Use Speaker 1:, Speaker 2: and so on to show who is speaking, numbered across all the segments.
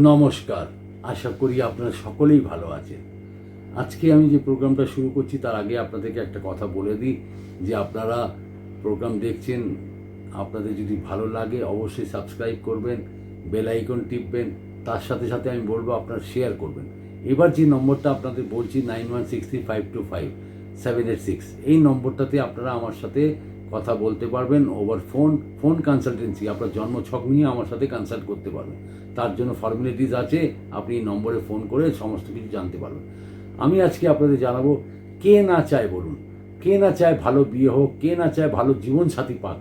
Speaker 1: নমস্কার, আশা করি আপনারা সকলেই ভালো আছেন। আজকে আমি যে প্রোগ্রামটা শুরু করছি তার আগে আপনাদেরকে একটা কথা বলে দিই যে আপনারা প্রোগ্রাম দেখছেন, আপনাদের যদি ভালো লাগে অবশ্যই সাবস্ক্রাইব করবেন, বেল আইকন টিপবেন, তার সাথে সাথে আমি বলবো আপনারা শেয়ার করবেন। এবার যে নম্বরটা আপনাদের বলছি 9163525786, এই নম্বরটাতে আপনারা আমার সাথে কথা বলতে পারবেন ওভার ফোন কনসালটেন্সি। আপনার জন্মছক নিয়ে আমার সাথে কনসাল্ট করতে পারবেন, তার জন্য ফর্মালিটিস আছে, আপনি এই নম্বরে ফোন করে সমস্ত কিছু জানতে পারবেন। আমি আজকে আপনাদের জানাবো, কে না চায় বলুন, কে না চায় ভালো বিয়ে হোক, কে না চায় ভালো জীবনসাথী পাক।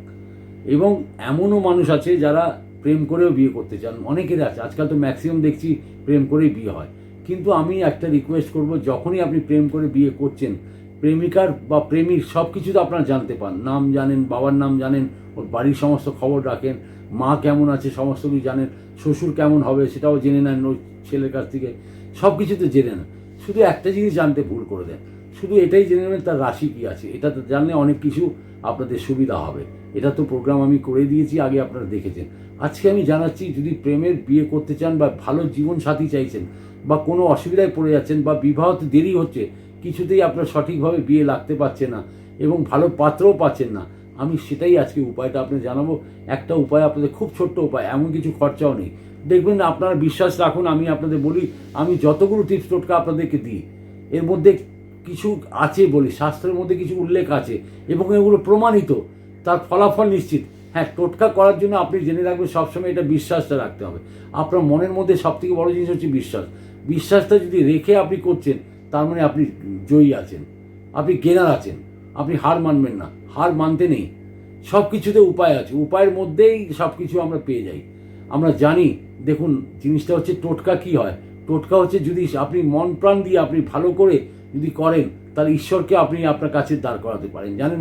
Speaker 1: এবং এমনও মানুষ আছে যারা প্রেম করেও বিয়ে করতে চান, অনেকের আছে। আজকাল তো ম্যাক্সিমাম দেখছি প্রেম করেই বিয়ে হয়। কিন্তু আমি একটা রিকোয়েস্ট করব, যখনই আপনি প্রেম করে বিয়ে করছেন, প্রেমিকার বা প্রেমিক সব কিছু তো আপনারা জানতে পান, নাম জানেন, বাবার নাম জানেন, ওর বাড়ির সমস্ত খবর রাখেন, মা কেমন আছে সমস্ত কিছু জানেন, শ্বশুর কেমন হবে সেটাও জেনে নেন ওই ছেলের কাছ থেকে, সব কিছু তো জেনে নেন। শুধু একটা জিনিস জানতে ভুল করে দেন, শুধু এটাই জেনে নেবেন তার রাশি কী আছে। এটা তো জানলে অনেক কিছু আপনাদের সুবিধা হবে। এটা তো প্রোগ্রাম আমি করে দিয়েছি, আগে আপনারা দেখেছেন। আজকে আমি জানাচ্ছি, যদি প্রেমের বিয়ে করতে চান বা ভালো জীবনসাথী চাইছেন, বা কোনো অসুবিধায় পড়ে যাচ্ছেন, বা বিবাহতে দেরি হচ্ছে, কিছুতেই আপনার সঠিকভাবে বিয়ে লাগতে পারছে না এবং ভালো পাত্রও পাচ্ছেন না, আমি সেটাই আজকে উপায়টা আপনাদের জানাবো। একটা উপায় আপনাদের, খুব ছোট্ট উপায়, এমন কিছু খরচাও নেই। দেখবেন আপনারা বিশ্বাস রাখুন, আমি আপনাদের বলি, আমি যতগুলো টিপস টোটকা আপনাদেরকে দিই, এর মধ্যে কিছু আছে বলি, শাস্ত্রের মধ্যে কিছু উল্লেখ আছে এবং এগুলো প্রমাণিত, তার ফলাফল নিশ্চিত। হ্যাঁ, টোটকা করার জন্য আপনি জেনে রাখবেন সবসময় এটা বিশ্বাসটা রাখতে হবে। আপনার মনের মধ্যে সবথেকে বড় জিনিস হচ্ছে বিশ্বাস। বিশ্বাসটা যদি রেখে আপনি করছেন, তার মানে আপনি জয়ী আছেন, আপনি গেনার আছেন, আপনি হার মানবেন না, হার মানতে নেই। সব কিছুতে উপায় আছে, উপায়ের মধ্যেই সব কিছু আমরা পেয়ে যাই, আমরা জানি। দেখুন, জিনিসটা হচ্ছে টোটকা কি হয়। টোটকা হচ্ছে, যদি আপনি মন প্রাণ দিয়ে আপনি ভালো করে যদি করেন, তাহলে ঈশ্বরকে আপনি আপনার কাছে দাঁড় করাতে পারেন। জানেন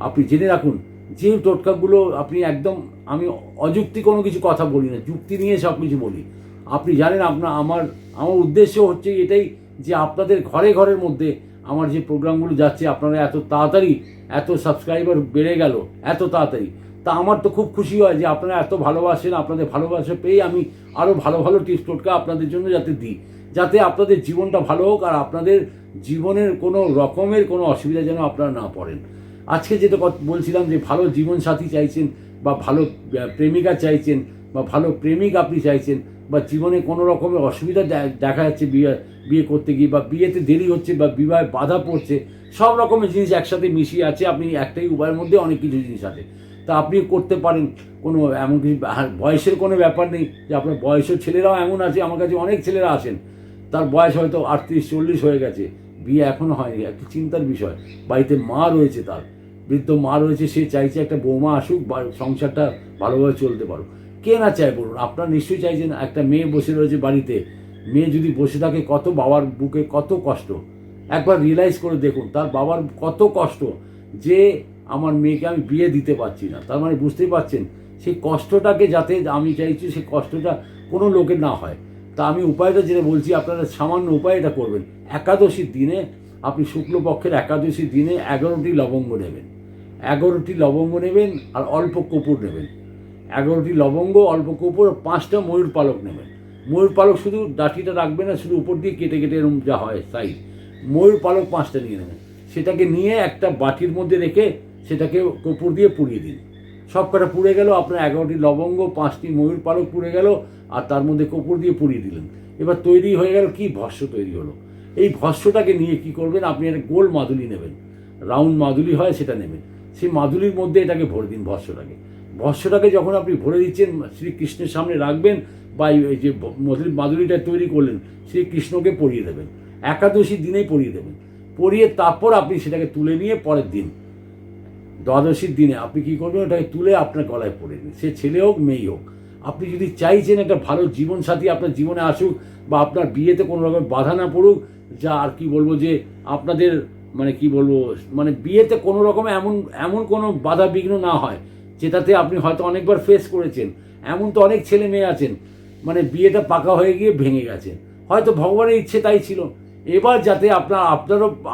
Speaker 1: আপনি জেনে রাখুন, যে টোটকাগুলো আপনি একদম, আমি অযুক্তি কোনো কিছু কথা বলি না, যুক্তি নিয়ে সব কিছু বলি। আপনি জানেন, আমার উদ্দেশ্য হচ্ছে এটাই, যে আপনাদের ঘরে ঘরের মধ্যে আমার যে প্রোগ্রামগুলো যাচ্ছে, আপনারা এত তাড়াতাড়ি, এত সাবস্ক্রাইবার বেড়ে গেল এত তাড়াতাড়ি, তা আমার তো খুব খুশি হয় যে আপনারা এত ভালোবাসেন। আপনাদের ভালোবাসা পেয়ে আমি আরও ভালো ভালো টিপস টোটকা আপনাদের জন্য যাতে দিই, যাতে আপনাদের জীবনটা ভালো হোক আর আপনাদের জীবনের কোনো রকমের কোনো অসুবিধা যেন আপনারা না পড়েন। আজকে যেটা বলছিলাম, যে ভালো জীবনসাথী চাইছেন, বা ভালো প্রেমিকা চাইছেন, বা ভালো প্রেমিক আপনি চাইছেন, বা জীবনে কোনো রকমের অসুবিধা দেখা যাচ্ছে বিয়ে করতে গিয়ে, বা বিয়েতে দেরি হচ্ছে, বা বিবাহে বাধা পড়ছে, সব রকমের জিনিস একসাথে মিশিয়ে আছে। আপনি একটাই উপায়ের মধ্যে অনেক কিছু জিনিস আছে, তা আপনি করতে পারেন। কোনো এমন কিছু বয়সের কোনো ব্যাপার নেই, যে আপনার বয়সের ছেলেরাও এমন আছে, আমার কাছে অনেক ছেলেরা আসেন, তার বয়স হয়তো 38-40 হয়ে গেছে, বিয়ে এখনও হয়নি। একটা চিন্তার বিষয়, বাড়িতে মা রয়েছে, তার বৃদ্ধ মা রয়েছে, সে চাইছে একটা বৌমা আসুক, বা সংসারটা ভালোভাবে চলতে পারো। কে না চায় বলুন? আপনারা নিশ্চয়ই চাইছেন। একটা মেয়ে বসে রয়েছে বাড়িতে, মেয়ে যদি বসে থাকে, কত বাবার বুকে কত কষ্ট। একবার রিয়েলাইজ করে দেখুন, তার বাবার কত কষ্ট, যে আমার মেয়েকে আমি বিয়ে দিতে পারছি না। তার মানে বুঝতেই পারছেন, সেই কষ্টটাকে যাতে, আমি চাইছি সেই কষ্টটা কোনো লোকের না হয়। তা আমি উপায়টা যেটা বলছি, আপনারা সামান্য উপায় এটা করবেন। একাদশীর দিনে আপনি, শুক্লপক্ষের একাদশীর দিনে 11টি লবঙ্গ নেবেন, 11টি লবঙ্গ নেবেন, আর অল্প কর্পূর নেবেন। 11টি লবঙ্গ, অল্প কর্পূর, 5টা ময়ূর পালক নেবেন। ময়ূর পালক শুধু ডাঁটিটা রাখবেন না, শুধু উপর দিয়ে কেটে কেটে এরকম যা হয় সাইজ, ময়ূর পালক 5টা নিয়ে নেবেন। সেটাকে নিয়ে একটা বাটির মধ্যে রেখে সেটাকে কর্পূর দিয়ে পুড়িয়ে দিন। সব কটা পুড়ে গেল, আপনার 11টি লবঙ্গ, 5টি ময়ূর পালক পুড়ে গেল, আর তার মধ্যে কর্পূর দিয়ে পুড়িয়ে দিলেন। এবার তৈরি হয়ে গেল কি ভস্য তৈরি হলো। এই ভস্যটাকে নিয়ে কি করবেন, আপনি একটা গোল মাদুলি নেবেন, রাউন্ড মাদুলি হয়, সেটা নেবেন। সেই মাদুলির মধ্যে এটাকে ভরে দিন, ভস্যটাকে যখন আপনি ভরে দিচ্ছেন, শ্রীকৃষ্ণের সামনে রাখবেন, বা এই যে মাদুলিটা তৈরি করলেন, শ্রীকৃষ্ণকে পরিয়ে দেবেন। একাদশীর দিনেই পরিয়ে দেবেন। পরিয়ে তারপর আপনি সেটাকে তুলে নিয়ে পরের দিন, দ্বাদশীর দিনে আপনি কী করবেন, ওটাকে তুলে আপনার গলায় পরে দিন। সে ছেলে হোক মেয়ে হোক, আপনি যদি চাইছেন একটা ভালো জীবনসাথী আপনার জীবনে আসুক, বা আপনার বিয়েতে কোনো রকম বাধা না পড়ুক, যা আর কি বলবো, যে আপনাদের মানে কি বলবো, মানে বিয়েতে কোনো রকম এমন কোনো বাধা বিঘ্ন না হয়, যেটাতে আপনি হয়তো অনেকবার ফেস করেছেন। এমন তো অনেক ছেলে মেয়ে আছেন, মানে বিয়েটা পাকা হয়ে গিয়ে ভেঙে গেছেন, হয়তো ভগবানের ইচ্ছে তাই ছিল। এবার যাতে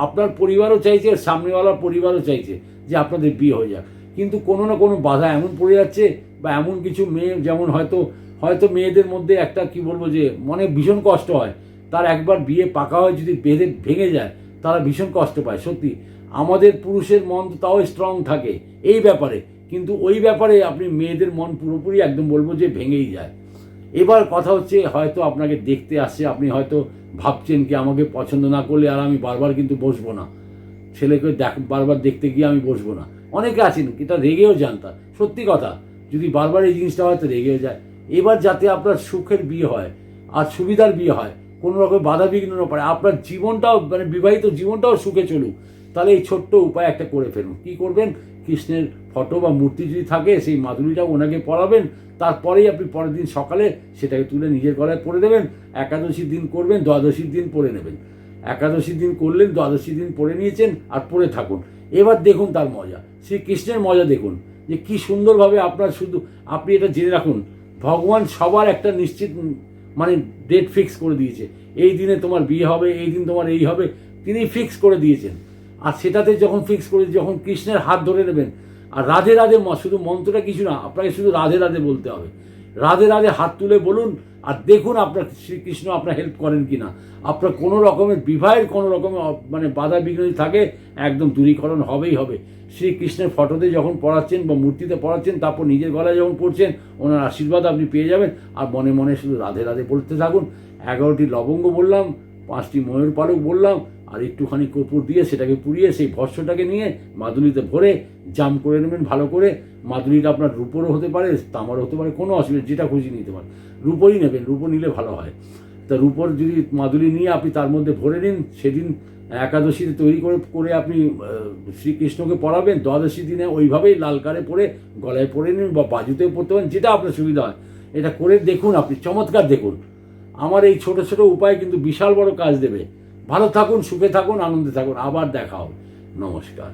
Speaker 1: আপনার পরিবারও চাইছে, সামনেওয়ালার পরিবারও চাইছে যে আপনাদের বিয়ে হয়ে যাক, কিন্তু কোনো না কোনো বাধা এমন পড়ে যাচ্ছে, বা এমন কিছু মেয়ে যেমন হয়তো হয়তো মেয়েদের মধ্যে একটা কি বলবো যে মনে ভীষণ কষ্ট হয়, তার একবার বিয়ে পাকা হয় যদি ভেঙে যায় তারা ভীষণ কষ্ট পায়। সত্যি আমাদের পুরুষের মন তো তাও স্ট্রং থাকে এই ব্যাপারে, কিন্তু ওই ব্যাপারে আপনি মেয়েদের মন পুরোপুরি একদম বলবো যে ভেঙেই যায়। এবার কথা হচ্ছে হয়তো আপনাকে দেখতে আসছে, আপনি হয়তো ভাবছেন কি আমাকে পছন্দ না করলে আর আমি বারবার কিন্তু বসবো না, ছেলেকে বারবার দেখতে গিয়ে আমি বসবো না। অনেকে আছেন এটা রেগেও যান, তার সত্যি কথা, যদি বারবার এই জিনিসটা হয়তো রেগেও যায়। এবার যাতে আপনার সুখের বিয়ে হয় আর সুবিধার বিয়ে হয়, কোনো রকম বাধা বিঘ্ন না পারে, আপনার জীবনটাও মানে বিবাহিত জীবনটাও সুখে চলুক, তাহলে এই ছোট্ট উপায় একটা করে ফেলুন। কী করবেন, কৃষ্ণের ফটো বা মূর্তি যদি থাকে সেই মাদুলিটাও ওনাকে পরাবেন, তারপরেই আপনি পরের দিন সকালে সেটাকে তুলে নিজের গলায় পরে দেবেন। একাদশীর দিন করবেন, দ্বাদশীর দিন পরে নেবেন। একাদশীর দিন করলেন, দ্বাদশীর দিন পরে নিয়েছেন আর পরে থাকুন। এবার দেখুন তার মজা, শ্রীকৃষ্ণের মজা দেখুন যে কি সুন্দরভাবে আপনার, শুধু আপনি এটা জেনে রাখুন ভগবান সবার একটা নিশ্চিত মানে ডেট ফিক্স করে দিয়েছে, এই দিনে তোমার বিয়ে হবে, এই দিন তোমার এই হবে, তিনি ফিক্স করে দিয়েছেন। আর সেটাতে যখন ফিক্স করে, যখন কৃষ্ণের হাত ধরে নেবেন আর রাধে রাধে, শুধু মন্ত্রটা কিছু না, আপনাকে শুধু রাধে রাধে বলতে হবে। রাধে রাধে হাত তুলে বলুন আর দেখুন আপনার শ্রীকৃষ্ণ আপনার হেল্প করেন কি না। আপনার কোনো রকমের বিবাহের কোনো রকমের মানে বাধা বিঘ্ন থাকে একদম দূরীকরণ হবেই হবে। শ্রীকৃষ্ণের ফটোতে যখন পড়াচ্ছেন বা মূর্তিতে পড়াচ্ছেন, তারপর নিজের গলায় যখন পড়ছেন, ওনার আশীর্বাদ আপনি পেয়ে যাবেন। আর মনে মনে শুধু রাধে রাধে বলতে থাকুন। 11টি লবঙ্গ বললাম, 5টি ময়ূর পালক বললাম, আর একটুখানি কর্পূর দিয়ে সেটাকে পুড়িয়ে সেই ভস্যটাকে নিয়ে মাদুলিতে ভরে জাম করে নেবেন ভালো করে। মাদুলিটা আপনার রূপোরও হতে পারে, তামারও হতে পারে, কোনো অসুবিধা, যেটা খুশি নিতে পারেন। রূপোই নেবেন, রূপো নিলে ভালো হয়। তা রূপোর যদি মাদুলি নিয়ে আপনি তার মধ্যে ভরে নিন, সেদিন একাদশীতে তৈরি করে আপনি শ্রীকৃষ্ণকে পড়াবেন। দ্বাদশী দিনে ওইভাবেই লাল কারে পরে গলায় পরে নিন বা বাজুতেও পড়তে পারেন, যেটা আপনার সুবিধা হয়। এটা করে দেখুন, আপনি চমৎকার দেখুন। আমার এই ছোট ছোট উপায় কিন্তু বিশাল বড় কাজ দেবে। ভালো থাকুন, সুখে থাকুন, আনন্দে থাকুন। আবার দেখা হবে। নমস্কার।